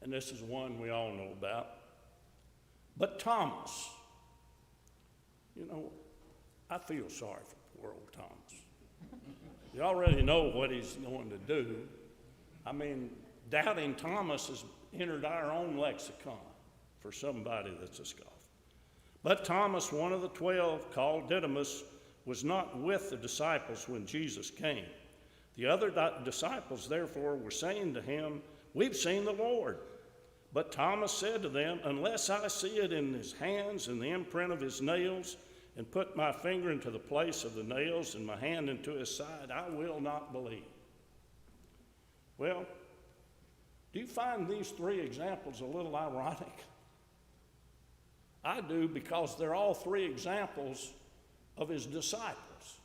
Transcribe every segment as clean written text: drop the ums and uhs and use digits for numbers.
and this is one we all know about. But Thomas, I feel sorry for poor old Thomas. You already know what he's going to do. Doubting Thomas has entered our own lexicon for somebody that's a scoffer. But Thomas, one of the 12, called Didymus, was not with the disciples when Jesus came. The other disciples, therefore, were saying to him, "We've seen the Lord." But Thomas said to them, "Unless I see it in his hands and the imprint of his nails, and put my finger into the place of the nails and my hand into his side, I will not believe." Well, do you find these three examples a little ironic? I do, because they're all three examples of his disciples.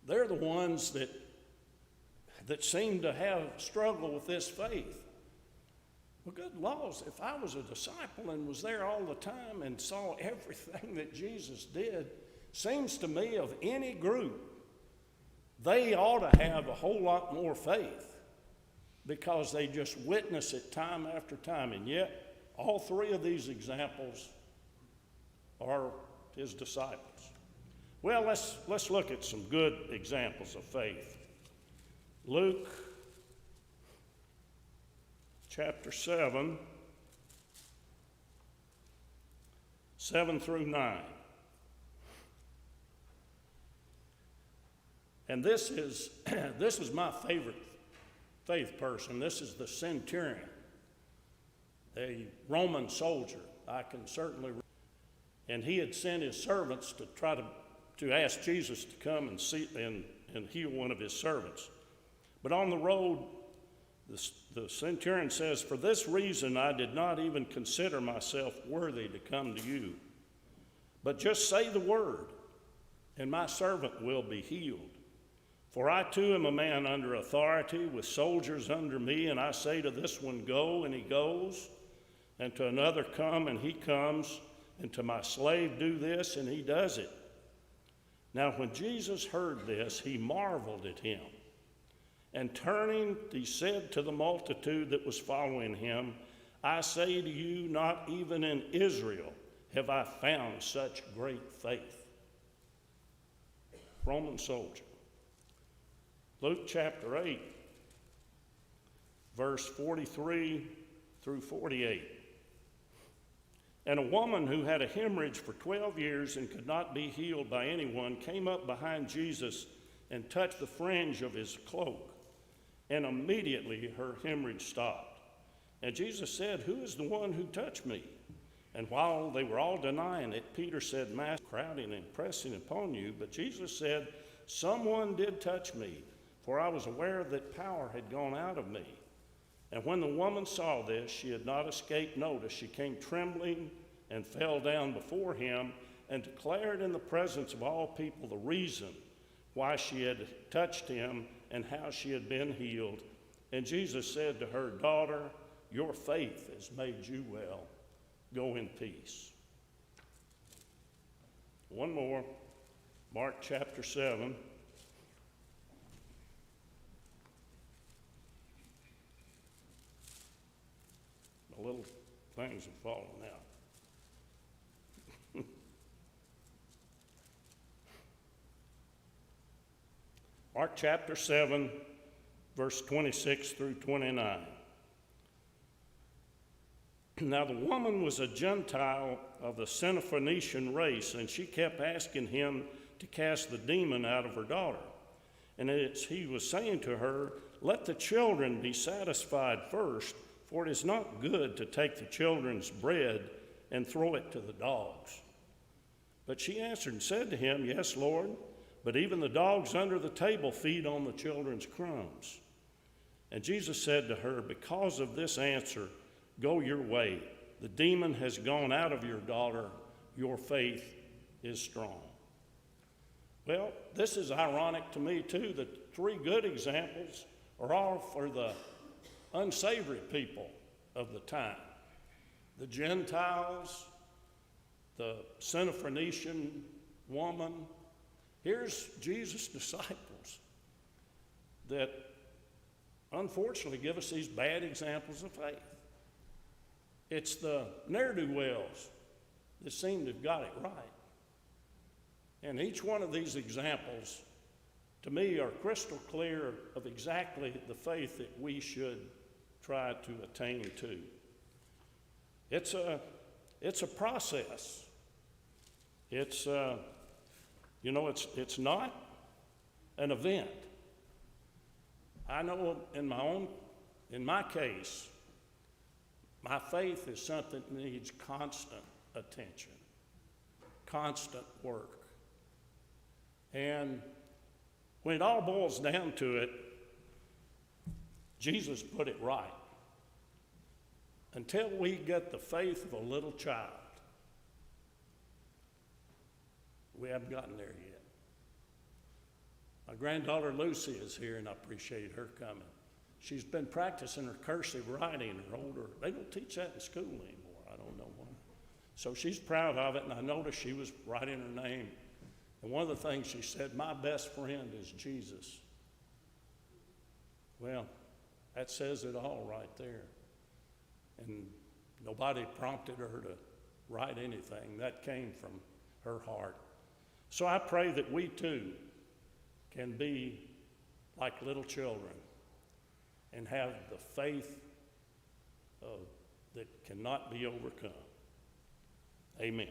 They're the ones that seem to have struggled with this faith. Well, good laws, if I was a disciple and was there all the time and saw everything that Jesus did, seems to me of any group, they ought to have a whole lot more faith, because they just witness it time after time. And yet, all three of these examples are his disciples. Well, let's look at some good examples of faith. Luke chapter 7, 7 through 9. And this is my favorite faith person. This is the centurion, a Roman soldier. I can certainly, and he had sent his servants to try to ask Jesus to come and heal one of his servants. But on the road, the centurion says, "For this reason I did not even consider myself worthy to come to you. But just say the word, and my servant will be healed. For I too am a man under authority, with soldiers under me, and I say to this one, 'Go,' and he goes, and to another, 'Come,' and he comes, and to my slave, 'Do this,' and he does it." Now when Jesus heard this, he marveled at him. And turning, he said to the multitude that was following him, "I say to you, not even in Israel have I found such great faith." Roman soldier. Luke chapter 8, verse 43 through 48. And a woman who had a hemorrhage for 12 years and could not be healed by anyone came up behind Jesus and touched the fringe of his cloak. And immediately her hemorrhage stopped. And Jesus said, "Who is the one who touched me?" And while they were all denying it, Peter said, "Master, crowding and pressing upon you." But Jesus said, "Someone did touch me, for I was aware that power had gone out of me." And when the woman saw this, she had not escaped notice. She came trembling and fell down before him and declared in the presence of all people the reason why she had touched him and how she had been healed. And Jesus said to her, "Daughter, your faith has made you well. Go in peace." One more, Mark chapter 7. The little things have fallen out. Mark chapter 7, verse 26 through 29. Now the woman was a Gentile of the Syrophoenician race, and she kept asking him to cast the demon out of her daughter. And he was saying to her, "Let the children be satisfied first, for it is not good to take the children's bread and throw it to the dogs." But she answered and said to him, "Yes, Lord, but even the dogs under the table feed on the children's crumbs." And Jesus said to her, "Because of this answer, go your way. The demon has gone out of your daughter. Your faith is strong." Well, this is ironic to me, too. The three good examples are all for the unsavory people of the time. The Gentiles, the Syrophoenician woman. Here's Jesus' disciples that unfortunately give us these bad examples of faith. It's the ne'er-do-wells that seem to have got it right. And each one of these examples, to me, are crystal clear of exactly the faith that we should try to attain to. It's a process. It's not an event. I know in my case, my faith is something that needs constant attention, constant work. And when it all boils down to it, Jesus put it right. Until we get the faith of a little child, we haven't gotten there yet. My granddaughter Lucy is here, and I appreciate her coming. She's been practicing her cursive writing, her older. They don't teach that in school anymore. I don't know why. So she's proud of it, and I noticed she was writing her name. And one of the things she said, my best friend is Jesus. Well, that says it all right there. And nobody prompted her to write anything. That came from her heart. So I pray that we too can be like little children and have the faith that cannot be overcome. Amen.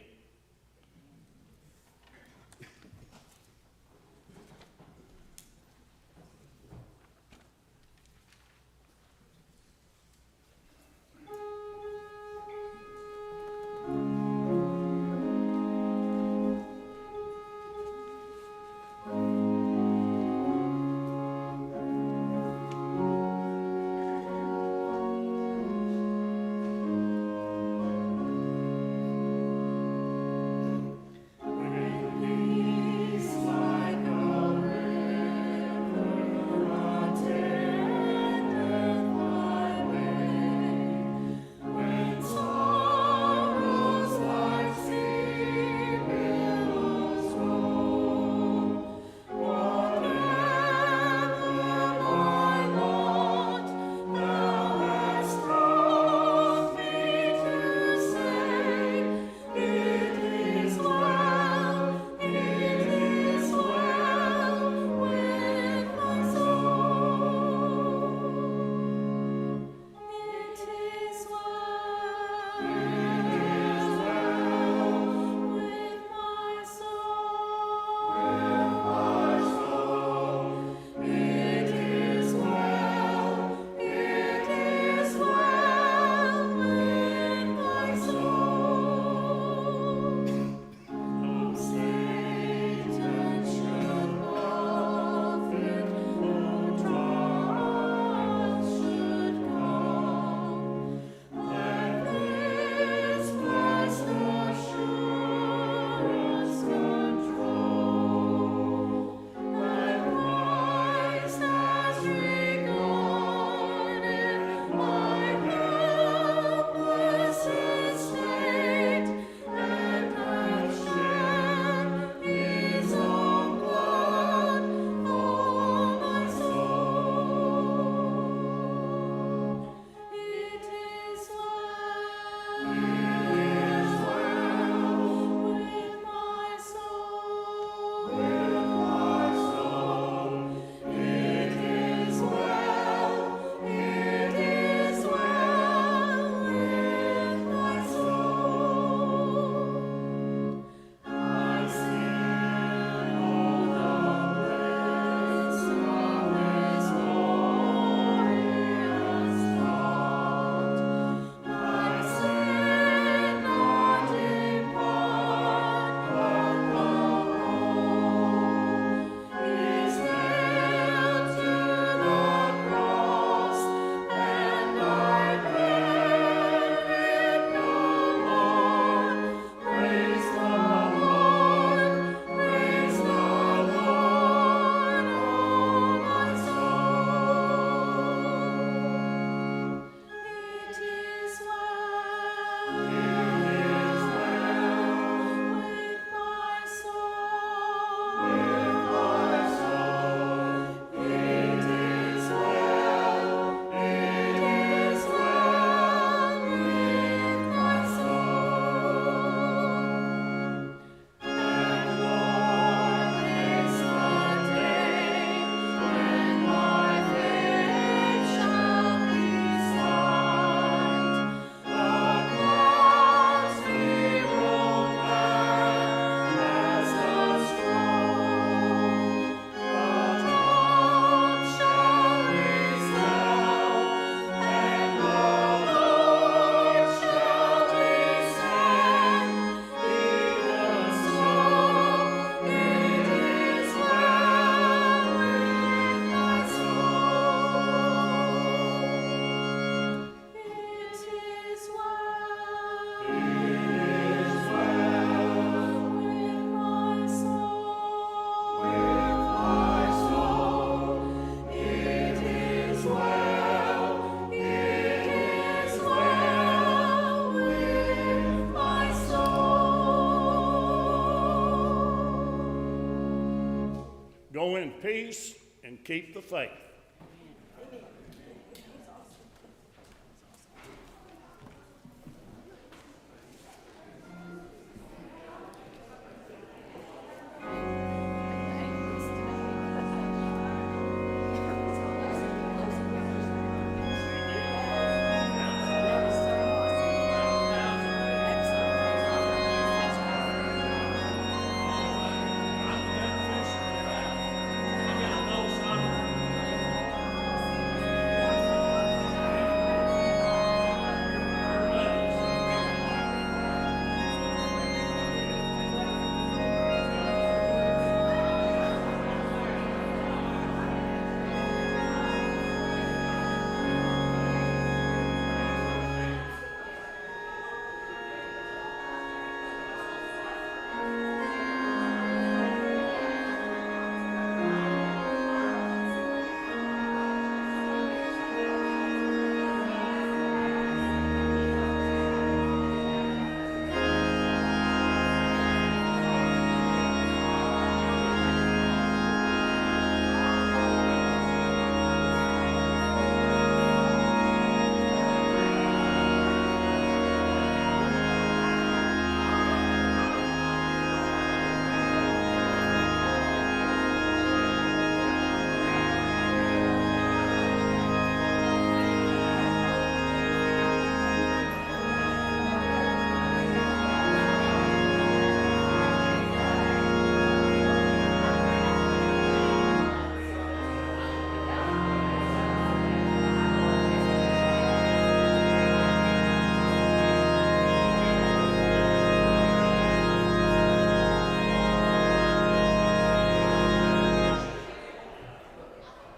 Go in peace and keep the faith.